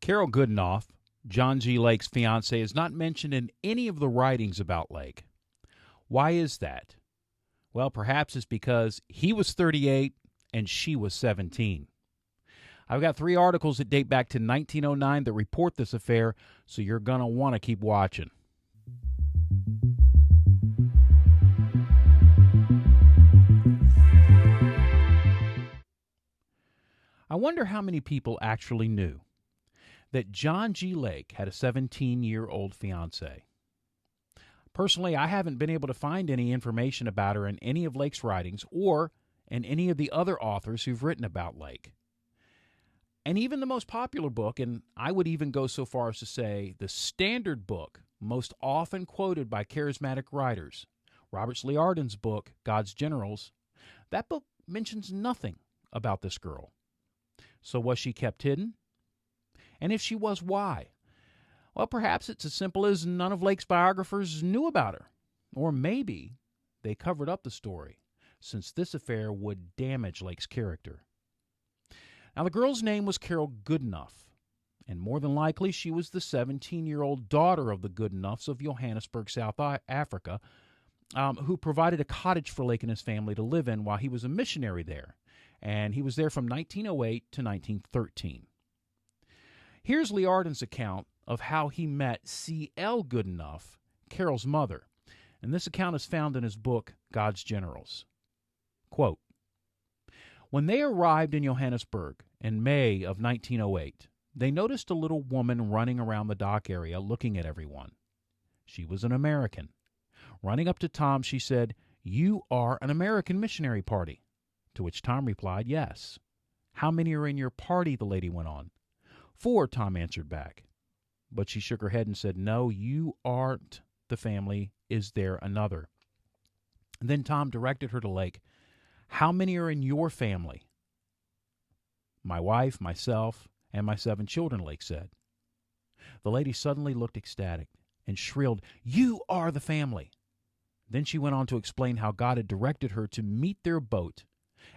Carol Goodenough, John G. Lake's fiancee, is not mentioned in any of the writings about Lake. Why is that? Well, perhaps it's because he was 38 and she was 17. I've got 3 articles that date back to 1909 that report this affair, so you're going to want to keep watching. I wonder how many people actually knew that John G. Lake had a 17-year-old fiancée. Personally, I haven't been able to find any information about her in any of Lake's writings or in any of the other authors who've written about Lake. And even the most popular book, and I would even go so far as to say the standard book most often quoted by charismatic writers, Robert Liardon's book, God's Generals, that book mentions nothing about this girl. So was she kept hidden? And if she was, why? Well, perhaps it's as simple as none of Lake's biographers knew about her. Or maybe they covered up the story, since this affair would damage Lake's character. Now, the girl's name was Carol Goodenough, and more than likely she was the 17-year-old daughter of the Goodenoughs of Johannesburg, South Africa, who provided a cottage for Lake and his family to live in while he was a missionary there. And he was there from 1908 to 1913. Here's Liardon's account of how he met C.L. Goodenough, Carol's mother, and this account is found in his book, God's Generals. Quote, "When they arrived in Johannesburg in May of 1908, they noticed a little woman running around the dock area looking at everyone. She was an American. Running up to Tom, she said, 'You are an American missionary party.' To which Tom replied, 'Yes.' 'How many are in your party?' the lady went on. 4, Tom answered back. But she shook her head and said, 'No, you aren't the family. Is there another?' Then Tom directed her to Lake. 'How many are in your family?' 'My wife, myself, and my 7 children,' Lake said. The lady suddenly looked ecstatic and shrilled, 'You are the family.' Then she went on to explain how God had directed her to meet their boat,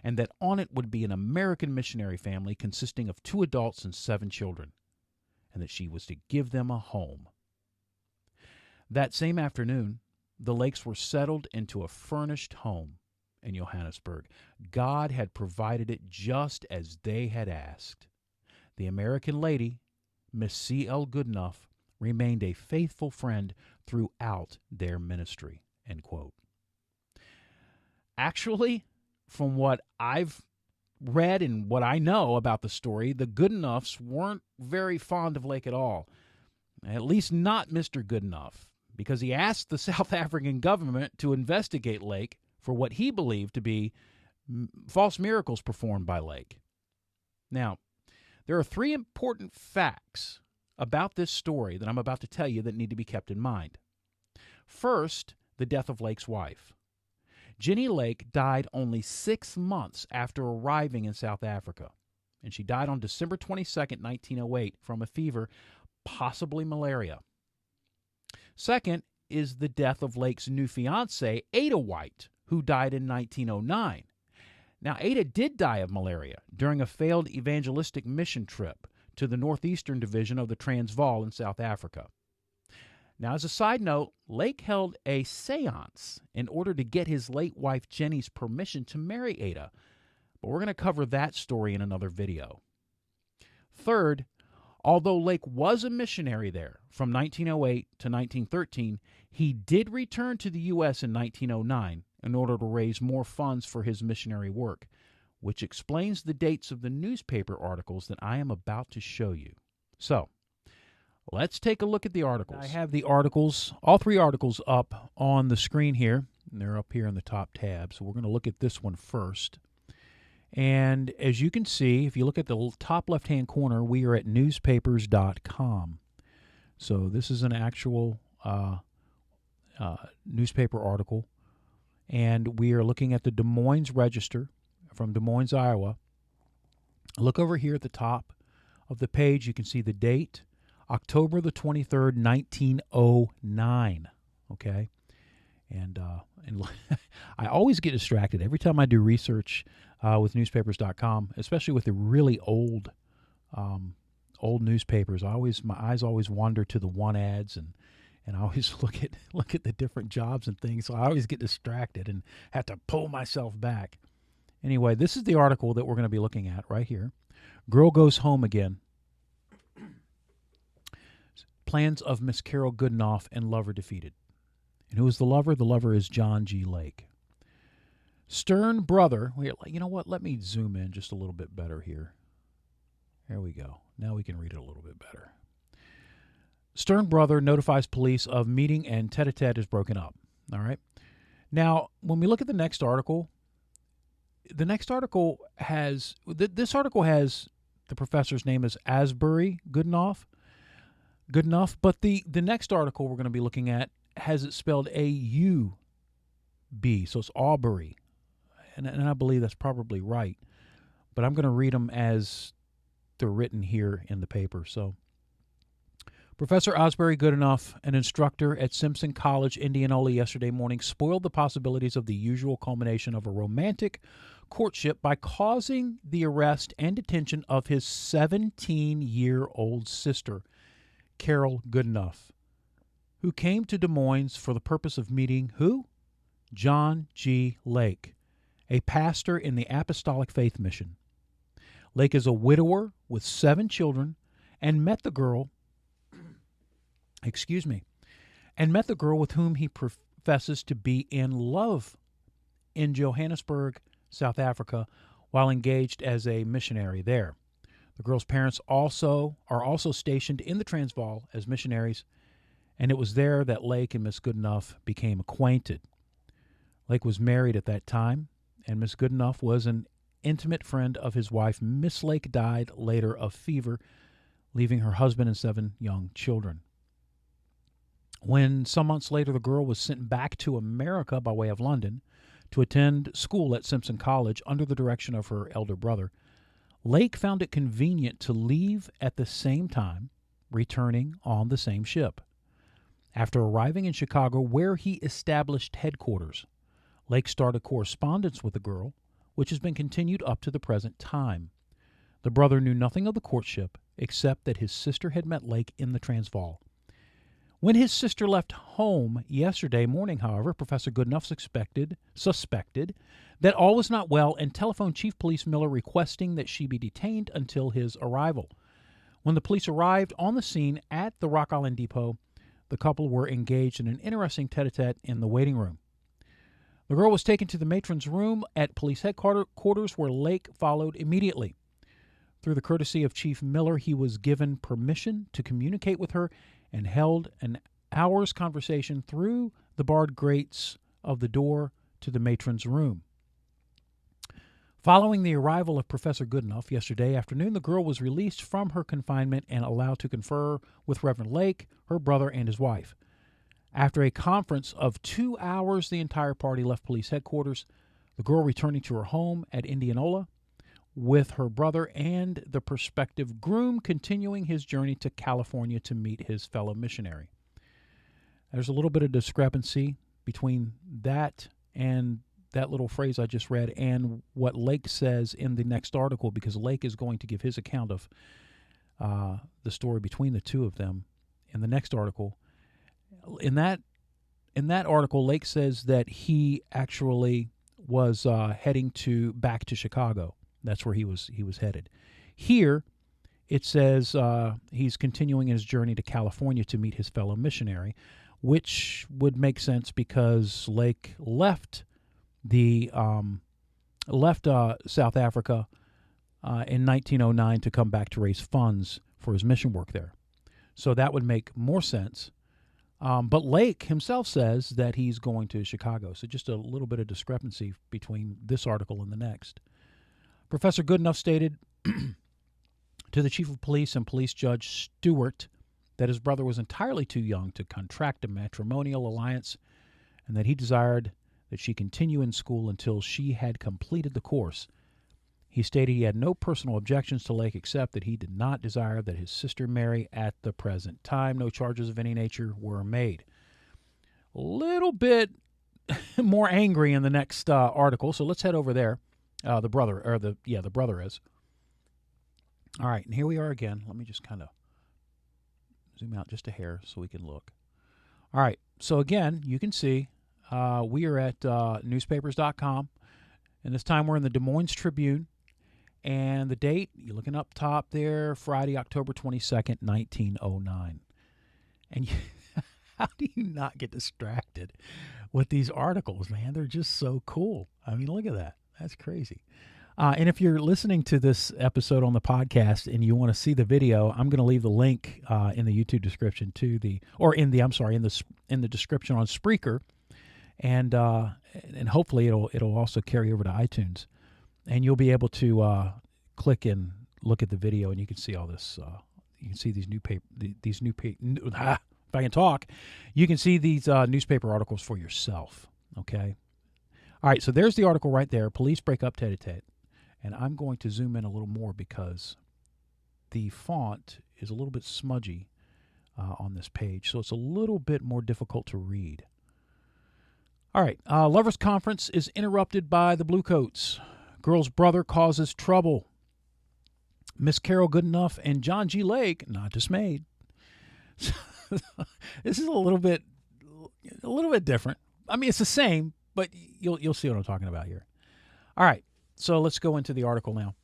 and that on it would be an American missionary family consisting of 2 adults and 7 children, and that she was to give them a home. That same afternoon, the Lakes were settled into a furnished home in Johannesburg. God had provided it just as they had asked. The American lady, Miss C.L. Goodenough, remained a faithful friend throughout their ministry." End quote. Actually, from what I've read and what I know about the story, the Goodenoughs weren't very fond of Lake at all. At least not Mr. Goodenough, because he asked the South African government to investigate Lake for what he believed to be false miracles performed by Lake. Now, there are 3 important facts about this story that I'm about to tell you that need to be kept in mind. First, the death of Lake's wife. Jennie Lake died only 6 months after arriving in South Africa, and she died on December 22, 1908, from a fever, possibly malaria. Second is the death of Lake's new fiancée, Ada White, who died in 1909. Now, Ada did die of malaria during a failed evangelistic mission trip to the northeastern division of the Transvaal in South Africa. Now, as a side note, Lake held a seance in order to get his late wife Jennie's permission to marry Ada, but we're going to cover that story in another video. Third, although Lake was a missionary there from 1908 to 1913, he did return to the U.S. in 1909 in order to raise more funds for his missionary work, which explains the dates of the newspaper articles that I am about to show you. So, let's take a look at the articles. I have the articles, all 3 articles up on the screen here. They're up here in the top tab, so we're going to look at this one first. And as you can see, if you look at the top left-hand corner, we are at newspapers.com. So this is an actual newspaper article. And we are looking at the Des Moines Register from Des Moines, Iowa. Look over here at the top of the page. You can see the date, October the 23rd, 1909. Okay? And I always get distracted every time I do research with newspapers.com, especially with the really old old newspapers, my eyes always wander to the want ads, and I always look at the different jobs and things, so I always get distracted and have to pull myself back. Anyway, this is the article that we're going to be looking at right here. Girl goes home again. Plans of Miss Carol Goodenough and lover defeated. And who is the lover? The lover is John G. Lake. Stern brother. You know what? Let me zoom in just a little bit better here. There we go. Now we can read it a little bit better. Stern brother notifies police of meeting and tete-a-tete is broken up. All right. Now, when we look at the next article has, this article has the professor's name is Asbury Goodenough, but the next article we're going to be looking at has it spelled A-U-B, so it's Aubrey, and I believe that's probably right, but I'm going to read them as they're written here in the paper. So, Professor Asbury Goodenough, an instructor at Simpson College, Indianola, yesterday morning, spoiled the possibilities of the usual culmination of a romantic courtship by causing the arrest and detention of his 17-year-old sister, Carol Goodenough, who came to Des Moines for the purpose of meeting who? John G. Lake, a pastor in the Apostolic Faith Mission. Lake is a widower with 7 children and met the girl with whom he professes to be in love in Johannesburg, South Africa, while engaged as a missionary there. The girl's parents are also stationed in the Transvaal as missionaries, and it was there that Lake and Miss Goodenough became acquainted. Lake was married at that time, and Miss Goodenough was an intimate friend of his wife. Miss Lake died later of fever, leaving her husband and 7 young children. When some months later the girl was sent back to America by way of London to attend school at Simpson College under the direction of her elder brother, Lake found it convenient to leave at the same time, returning on the same ship. After arriving in Chicago, where he established headquarters, Lake started correspondence with the girl, which has been continued up to the present time. The brother knew nothing of the courtship, except that his sister had met Lake in the Transvaal. When his sister left home yesterday morning, however, Professor Goodenough suspected that all was not well and telephoned Chief Police Miller requesting that she be detained until his arrival. When the police arrived on the scene at the Rock Island Depot, the couple were engaged in an interesting tete-a-tete in the waiting room. The girl was taken to the matron's room at police headquarters, where Lake followed immediately. Through the courtesy of Chief Miller, he was given permission to communicate with her and held an hour's conversation through the barred grates of the door to the matron's room. Following the arrival of Professor Goodenough yesterday afternoon, the girl was released from her confinement and allowed to confer with Reverend Lake, her brother, and his wife. After a conference of 2 hours, the entire party left police headquarters, the girl returning to her home at Indianola with her brother and the prospective groom continuing his journey to California to meet his fellow missionary. There's a little bit of discrepancy between that and that little phrase I just read and what Lake says in the next article, because Lake is going to give his account of the story between the two of them in the next article. In that article, Lake says that he actually was heading back to Chicago. That's where he was headed. Here, it says he's continuing his journey to California to meet his fellow missionary, which would make sense because Lake left South Africa in 1909 to come back to raise funds for his mission work there. So that would make more sense. But Lake himself says that he's going to Chicago. So just a little bit of discrepancy between this article and the next. Professor Goodenough stated to the chief of police and police judge Stewart that his brother was entirely too young to contract a matrimonial alliance and that he desired that she continue in school until she had completed the course. He stated he had no personal objections to Lake except that he did not desire that his sister marry at the present time. No charges of any nature were made. A little bit more angry in the next article, so let's head over there. The brother is. All right, and here we are again. Let me just kind of zoom out just a hair so we can look. All right, so again, you can see we are at newspapers.com, and this time we're in the Des Moines Tribune. And the date, you're looking up top there, Friday, October 22nd, 1909. And how do you not get distracted with these articles, man? They're just so cool. I mean, look at that. That's crazy. And if you're listening to this episode on the podcast and you want to see the video, I'm going to leave the link in the YouTube description to in the description on Spreaker, and hopefully it'll also carry over to iTunes, and you'll be able to click and look at the video, and you can see all this. You can see if I can talk, you can see these newspaper articles for yourself. Okay. All right. So there's the article right there. Police break up tete-a-tete. And I'm going to zoom in a little more because the font is a little bit smudgy on this page, so it's a little bit more difficult to read. All right, lovers' conference is interrupted by the Bluecoats. Girl's brother causes trouble. Miss Carol Goodenough and John G. Lake not dismayed. This is a little bit different. I mean, it's the same, but you'll see what I'm talking about here. All right. So let's go into the article now.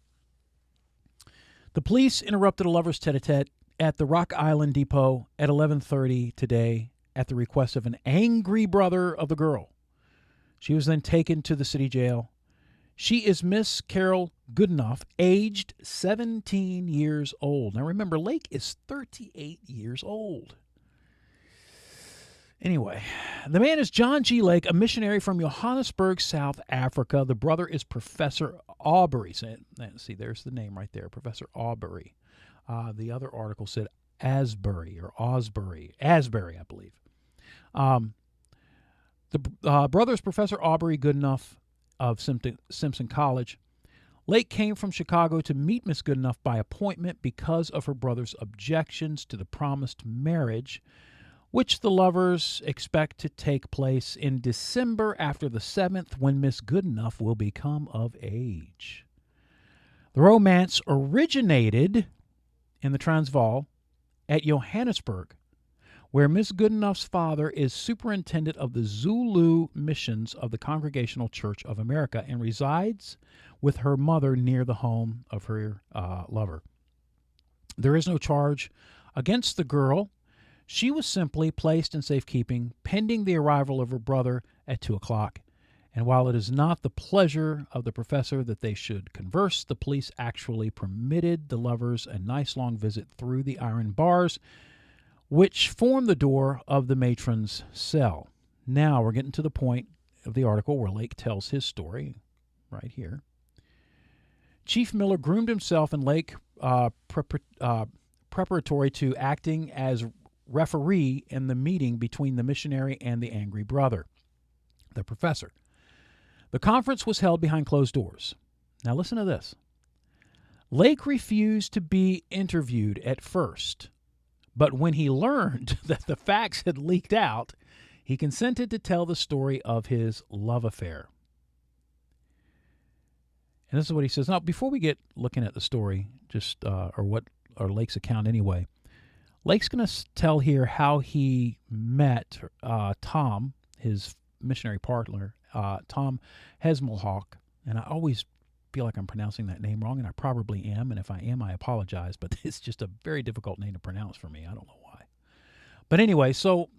The police interrupted a lover's tete-a-tete at the Rock Island Depot at 11:30 today at the request of an angry brother of the girl. She was then taken to the city jail. She is Miss Carol Goodenough, aged 17 years old. Now remember, Lake is 38 years old. Anyway, the man is John G. Lake, a missionary from Johannesburg, South Africa. The brother is Professor Aubrey. See, there's the name right there, Professor Aubrey. The other article said Asbury, I believe. The brother is Professor Aubrey Goodenough of Simpson College. Lake came from Chicago to meet Miss Goodenough by appointment because of her brother's objections to the promised marriage, which the lovers expect to take place in December after the 7th, when Miss Goodenough will become of age. The romance originated in the Transvaal at Johannesburg, where Miss Goodenough's father is superintendent of the Zulu missions of the Congregational Church of America and resides with her mother near the home of her lover. There is no charge against the girl. She was simply placed in safekeeping pending the arrival of her brother at 2 o'clock. And while it is not the pleasure of the professor that they should converse, the police actually permitted the lovers a nice long visit through the iron bars, which form the door of the matron's cell. Now we're getting to the point of the article where Lake tells his story right here. Chief Miller groomed himself in Lake preparatory to acting as referee in the meeting between the missionary and the angry brother, the professor. The conference was held behind closed doors. Now listen to this. Lake refused to be interviewed at first, but when he learned that the facts had leaked out, he consented to tell the story of his love affair. And this is what he says. Now, before we get looking at the story, or Lake's account anyway, Lake's going to tell here how he met Tom, his missionary partner, Tom Hesmelhawk. And I always feel like I'm pronouncing that name wrong, and I probably am. And if I am, I apologize. But it's just a very difficult name to pronounce for me. I don't know why. But anyway, so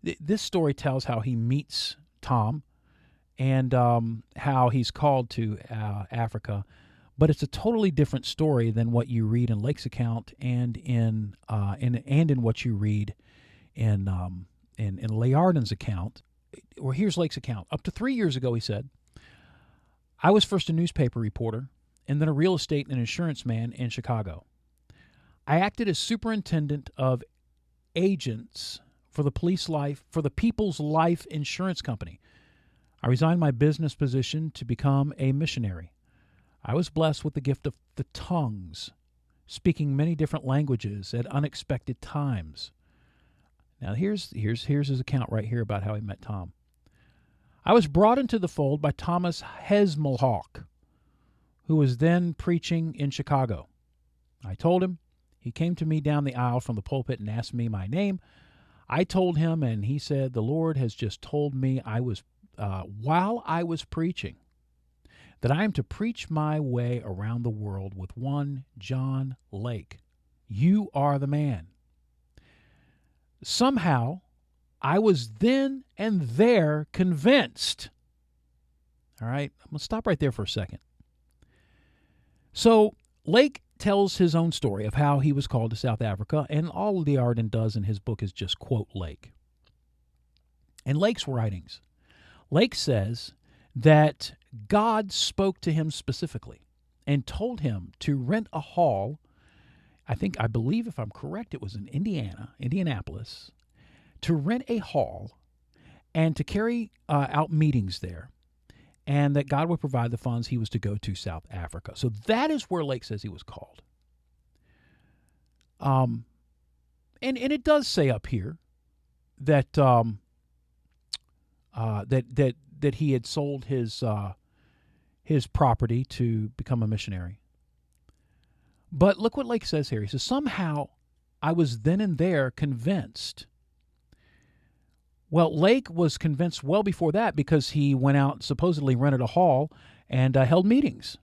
this story tells how he meets Tom and how he's called to Africa. But it's a totally different story than what you read in Lake's account and in what you read in Layardin's account. Or here's Lake's account. Up to 3 years ago, he said, I was first a newspaper reporter and then a real estate and insurance man in Chicago. I acted as superintendent of agents for the People's Life Insurance Company. I resigned my business position to become a missionary. I was blessed with the gift of the tongues, speaking many different languages at unexpected times. Now here's his account right here about how he met Tom. I was brought into the fold by Thomas Hesmelhawk, who was then preaching in Chicago. I told him. He came to me down the aisle from the pulpit and asked me my name. I told him, and he said, the Lord has just told me while I was preaching that I am to preach my way around the world with one John Lake. You are the man. Somehow, I was then and there convinced. All right, I'm going to stop right there for a second. So, Lake tells his own story of how he was called to South Africa, and all the Arden does in his book is just quote Lake. In Lake's writings, Lake says that God spoke to him specifically and told him to rent a hall. I believe, if I'm correct, it was in Indianapolis, to rent a hall and to carry out meetings there, and that God would provide the funds he was to go to South Africa. So that is where Lake says he was called. And it does say up here that that he had sold his property to become a missionary. But look what Lake says here. He says, somehow I was then and there convinced. Well, Lake was convinced well before that because he went out, supposedly rented a hall, and held meetings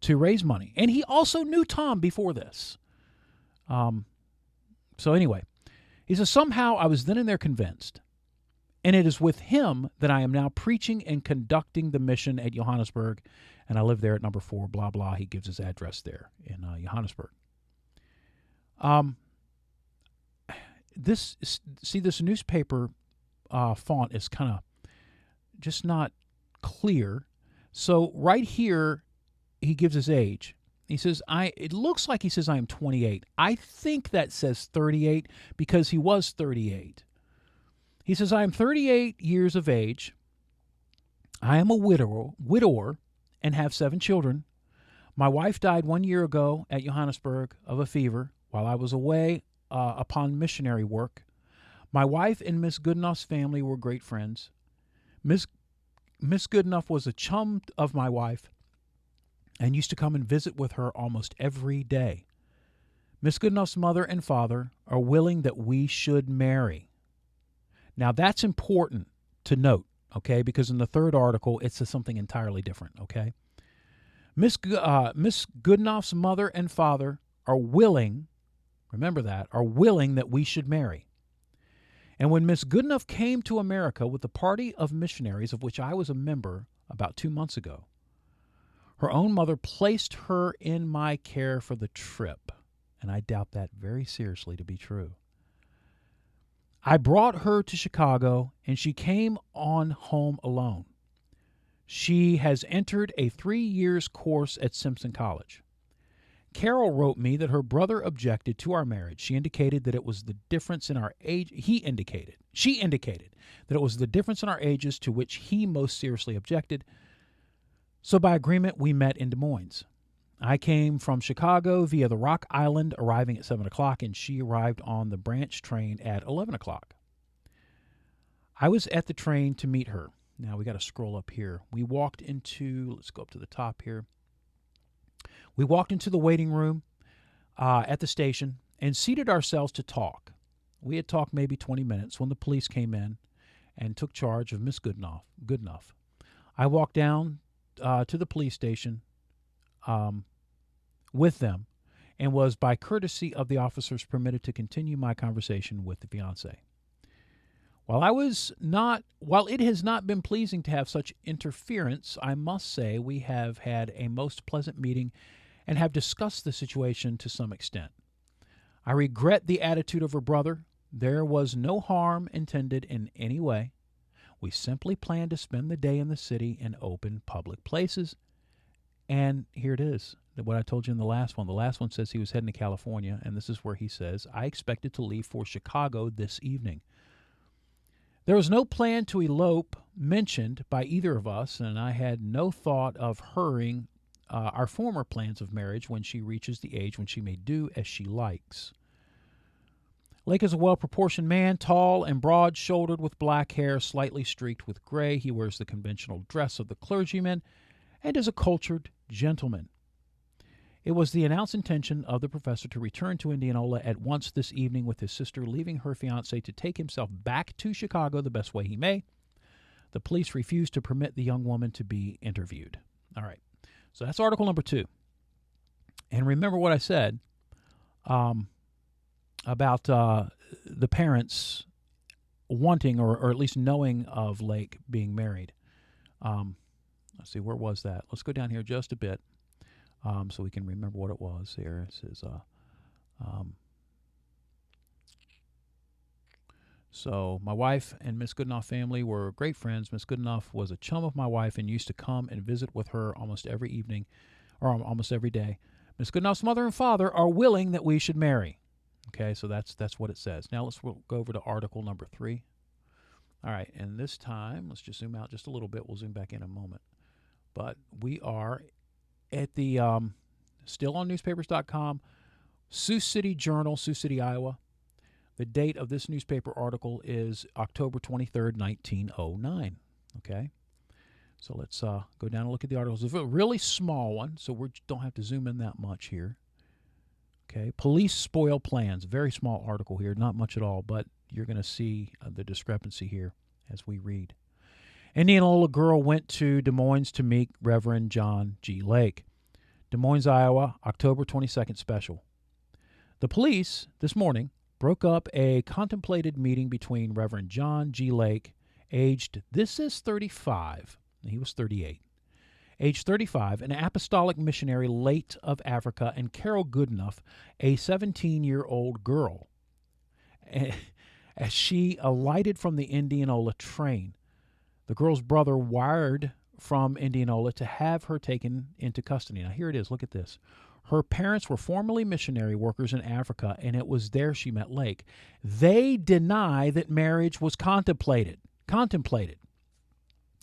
to raise money. And he also knew Tom before this. So anyway, he says, somehow I was then and there convinced. And it is with him that I am now preaching and conducting the mission at Johannesburg. And I live there at number 4, blah, blah. He gives his address there in Johannesburg. This newspaper font is kind of just not clear. So right here, he gives his age. He says, it looks like he says I am 28. I think that says 38 because he was 38. He says, I am 38 years of age. I am a widower and have 7 children. My wife died 1 year ago at Johannesburg of a fever while I was away upon missionary work. My wife and Miss Goodenough's family were great friends. Miss Goodenough was a chum of my wife and used to come and visit with her almost every day. Miss Goodenough's mother and father are willing that we should marry. Now, that's important to note, okay, because in the third article, it says something entirely different, okay? Miss Goodenough's mother and father are willing, remember that, are willing that we should marry. And when Miss Goodenough came to America with the party of missionaries of which I was a member about 2 months ago, her own mother placed her in my care for the trip, and I doubt that very seriously to be true. I brought her to Chicago, and she came on home alone. She has entered a 3 years course at Simpson College. Carol wrote me that her brother objected to our marriage. She indicated that it was the difference in our age. She indicated that it was the difference in our ages to which he most seriously objected. So by agreement, we met in Des Moines. I came from Chicago via the Rock Island, arriving at 7 o'clock, and she arrived on the branch train at 11 o'clock. I was at the train to meet her. Now, we got to scroll up here. Let's go up to the top here. We walked into the waiting room at the station and seated ourselves to talk. We had talked maybe 20 minutes when the police came in and took charge of Miss Goodenough. I walked down to the police station with them and was, by courtesy of the officers, permitted to continue my conversation with the fiancé. While it has not been pleasing to have such interference, I must say we have had a most pleasant meeting and have discussed the situation to some extent. I regret the attitude of her brother. There was no harm intended in any way. We simply planned to spend the day in the city in open public places. And here it is, what I told you in the last one. The last one says he was heading to California, and this is where he says, I expected to leave for Chicago this evening. There was no plan to elope mentioned by either of us, and I had no thought of hurrying our former plans of marriage when she reaches the age when she may do as she likes. Lake is a well-proportioned man, tall and broad-shouldered with black hair, slightly streaked with gray. He wears the conventional dress of the clergyman and is a cultured gentleman. It was the announced intention of the professor to return to Indianola at once this evening with his sister, leaving her fiancé to take himself back to Chicago the best way he may. The police refused to permit the young woman to be interviewed. All right, so that's article number 2. And remember what I said about the parents wanting or at least knowing of Lake being married. Let's see, where was that? Let's go down here just a bit so we can remember what it was here. It says, so my wife and Miss Goodenough family were great friends. Miss Goodenough was a chum of my wife and used to come and visit with her almost every evening or almost every day. Miss Goodenough's mother and father are willing that we should marry. Okay, so that's what it says. Now we'll go over to article number 3. All right, and this time, let's just zoom out just a little bit. We'll zoom back in a moment. But we are at the, still on newspapers.com, Sioux City Journal, Sioux City, Iowa. The date of this newspaper article is October 23rd, 1909. Okay, so let's go down and look at the articles. It's a really small one, so we don't have to zoom in that much here. Okay, police spoil plans. Very small article here, not much at all, but you're going to see the discrepancy here as we read. Indianola girl went to Des Moines to meet Reverend John G. Lake. Des Moines, Iowa, October 22nd special. The police, this morning, broke up a contemplated meeting between Reverend John G. Lake, aged, this is 35, he was 38, age 35, an apostolic missionary late of Africa, and Carol Goodenough, a 17-year-old girl. As she alighted from the Indianola train, the girl's brother wired from Indianola to have her taken into custody. Now, here it is. Look at this. Her parents were formerly missionary workers in Africa, and it was there she met Lake. They deny that marriage was contemplated.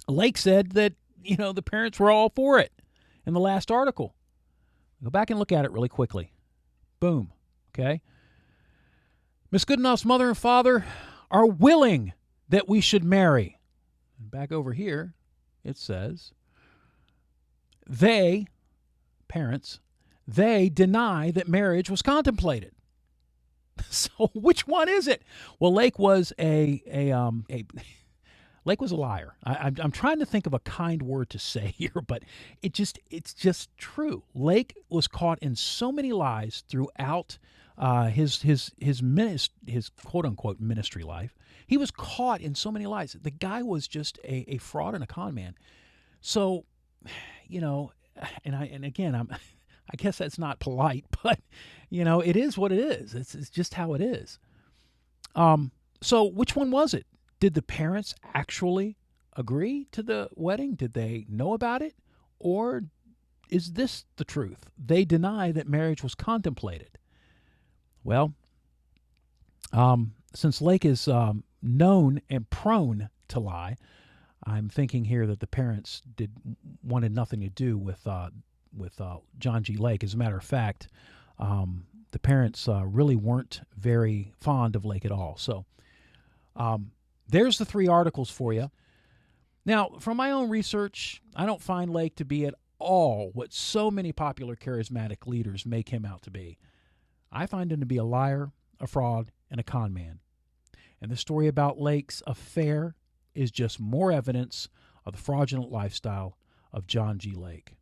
Lake said that, the parents were all for it in the last article. Go back and look at it really quickly. Boom. Okay? Miss Goodenough's mother and father are willing that we should marry. And back over here, it says, they, parents, they deny that marriage was contemplated. So which one is it? Well, Lake was Lake was a liar. I'm trying to think of a kind word to say here, but it's just true. Lake was caught in so many lies throughout his quote unquote ministry life. He was caught in so many lies. The guy was just a fraud and a con man. So, and again, I guess that's not polite, but it is what it is. It's just how it is. So which one was it? Did the parents actually agree to the wedding? Did they know about it? Or is this the truth? They deny that marriage was contemplated. Well, since Lake is known and prone to lie, I'm thinking here that the parents wanted nothing to do with John G. Lake. As a matter of fact, the parents really weren't very fond of Lake at all. So there's the 3 articles for you. Now, from my own research, I don't find Lake to be at all what so many popular charismatic leaders make him out to be. I find him to be a liar, a fraud, and a con man. And the story about Lake's affair is just more evidence of the fraudulent lifestyle of John G. Lake.